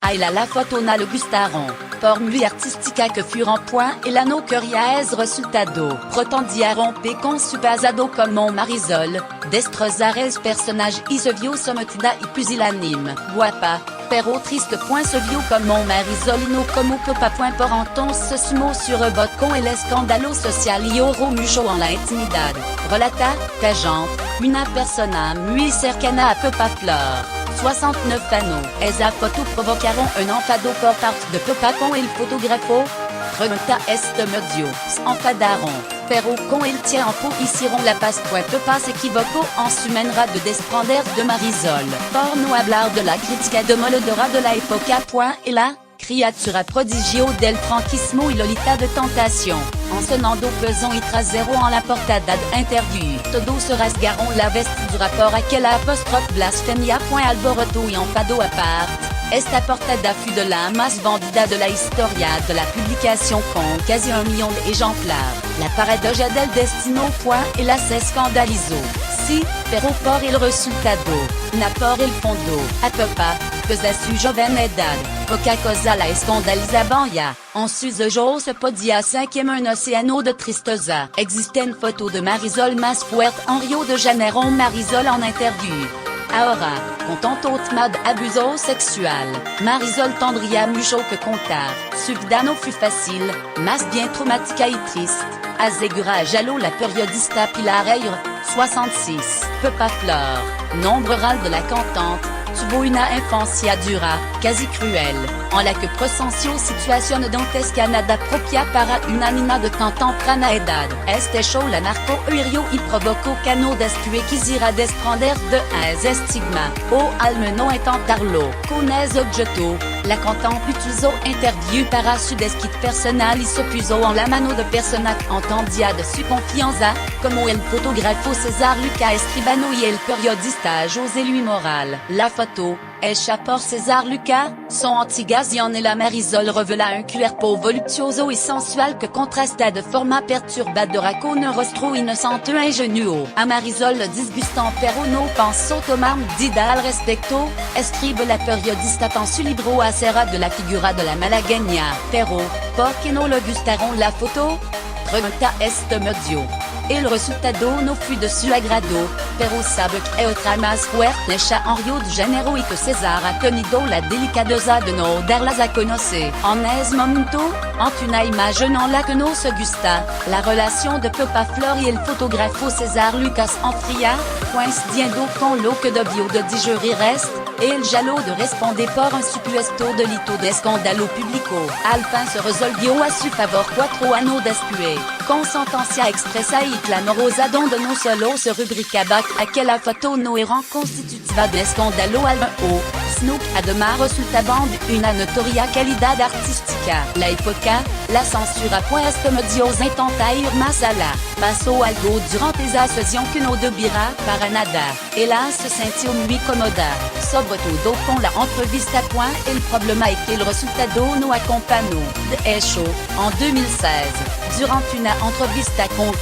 Aila la photo na le gustaron. Por muy artística que furent point et l'anno curiaise resultado. Pretendiaron pe consupasado como Marisol, destrozares personage y se vio sometida y pusillanime. Guapa, pero triste point se vio como Marisol y no como copa point por entonces se sumó sur un bot con el escándalo social y oro mucho en la intimidad. Relata, Cajante, una persona muy cercana a Pepa Flor. 69 panneaux. Esa photo provocaron un enfado por parte de Pepa con el fotógrafo. Remeta este medio. S'enfadaron. Pero con el tiempo hicieron la paz. Pepa s'equivocó en su manera de desprender de Marisol. Por no hablar de la crítica demoledora de la época. Et la criatura prodigio del franquismo y Lolita de tentación. Ensonando pesant y trasero en la portada de interview. Todos se rasgaron la veste du rapport aquel apostrophe blasfemia. Alboroto y enfado apart. Esta portada fut de la más vendida de la historia de la publication con quasi 1 million d'exemplares. La paradoja del destino. Et la se scandalizó. Si, pero por el resultado, na por el fondo, a Pepa, que a su joven edad, poca cosa la escandalizaban ya. En sus ojos se podía cinquième un océano de tristeza. Existen fotos de Marisol más fuerte en Rio de Janeiro. Marisol en interview. Ahora, con tanto de abuso sexual, Marisol tendría mucho que contar. Su vida no fut facile, más bien traumática y triste. Asegura Jaló la periodista Pilar Eyre, 66. Pepa Flor, nombre rare de la cantante, tuvo una infancia dura, quasi cruel, en la que presenció situación dantesca nada propia para una niña de tan temprana edad. Este show la marcó hirió y provocó cano despue quisiera desprender de un estigma, o al menos intentarlo. Con ese objeto, la cantante utilizó interview para su desquite personal y se puso en la mano de personas entendía de su confianza, como el fotógrafo César Luca Escribano y el periodista José Luis Moral. La photo, hecha por César Luca, son anti-gazion et la Marisol revela un cuerpo voluptuoso y sensual que contrasta de forma perturbadora con un rostro inocente e ingenuo. A Marisol le disgustant pero no pensó tomar medida al respecto, escribe la periodista en su libro Acera de la figura de la malagueña. Pero, ¿por qué no le gustaron la foto? Pregunta este medio. El resultado no fue de su agrado, pero sabe que es otra más fuerte hecha en Rio de Janeiro y que César ha tenido la delicadeza de no darlas a conocer. En ese momento, ante una imagen en la que no se gusta, la relación de Pepa Flor y el fotógrafo César Lucas enfría, coincidiendo con lo que debió de digerir el Jaló de responder por un supuesto delito de escándalo público. Al fin se resolvió a su favor 4 años después, con sentencia expresa y clamorosa donde no solo se rubricaba aquella foto no era constitutiva de escándalo al o, sino que además resultaban de una notoria calidad artística. La época, la censura este medios intenta ir más allá. Pasó algo durante esa sesión que no debiera para nada. Ella se sintió muy cómoda, sobre todo con la entrevista. El problema es que el resultado no acompañó. De hecho, en 2016, durante una entrevista con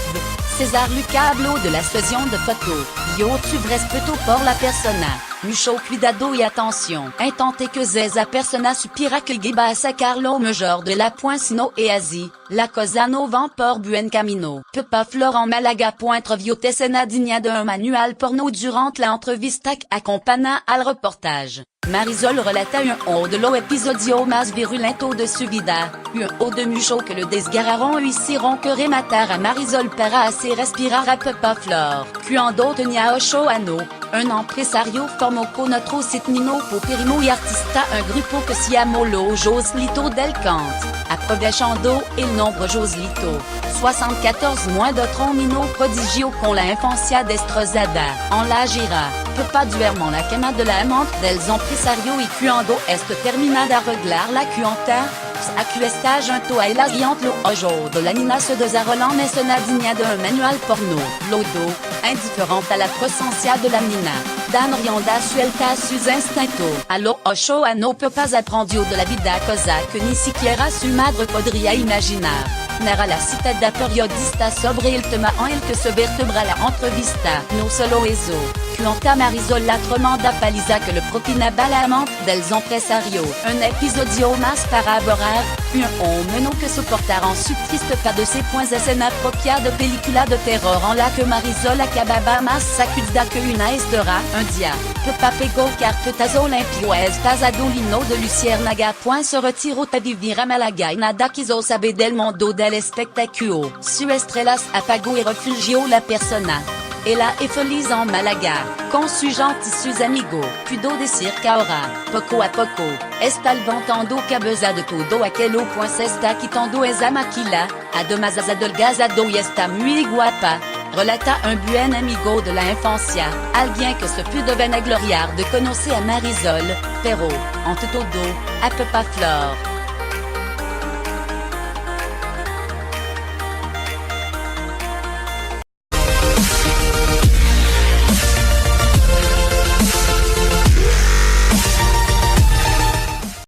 César Luca habló de la sesión de fotos. Yo tu respeto por la persona. Mucho cuidado y atención. Intente que esa persona supiera que va a sacar lo mejor de la sino e así, la cosa no va por buen camino. Pepa Flor en Malaga. Revió escena digna d'un manual porno durante la entrevista que acompaña al reportage. Marisol relata un de los episodios más virulentos de su vida, un de mucho que le desgarraron y hicieron que rematar a Marisol para hacer respirar a Pepa Flor. Cuando tenía 8 años, un empresario formó con otro Nino Poperimo y artista un grupo que se llamó Los Joslito del Cante. Aprovechando el nombre Joslito, 74 moins d'autres Nino prodigio con la infancia destrozada. En la gira, Pepa duermo la cama de la amante del empresario y cuando esto termina de arreglar la cuenta, acuesta junto a ella y entre los ojos de la nina se desarrollan escena digna d'un manual porno. Lodo, indiferente a la presencia de la nina, dan rienda suelta a sus instintos. A los 8 años Pepa aprendió de la vida cosa que ni siquiera su madre podría imaginar. Narra la cita da periodista sobre el tema en el que se vertebra la entrevista. No solo eso, influenta Marisol la tremenda paliza que lo propinabiliamente dels empresarios. Un episodio más para aborar, un hombre que soportaron su triste pas de ses points escena propia de película de terror en la que Marisol acababa más sacudida que una esdora, un dia. Pepa pegou carpetazo limpio pasado lino de Luciérnaga. Se retiró a vivir a Malaga y nada quiso saber del mundo del espectáculo. Su estrellas apagó y refugió la persona. Ella es feliz en Malaga, con sus gentils amigos. Pudo decir que ahora, poco a poco, está levantando cabeza de todo aquello point se está quitando esa maquila, además adelgazado y está muy guapa. Relata un buen amigo de la infancia, alguien que se pudo vanagloriar de conocer a Marisol, pero, ante todo, a Pepa Flor.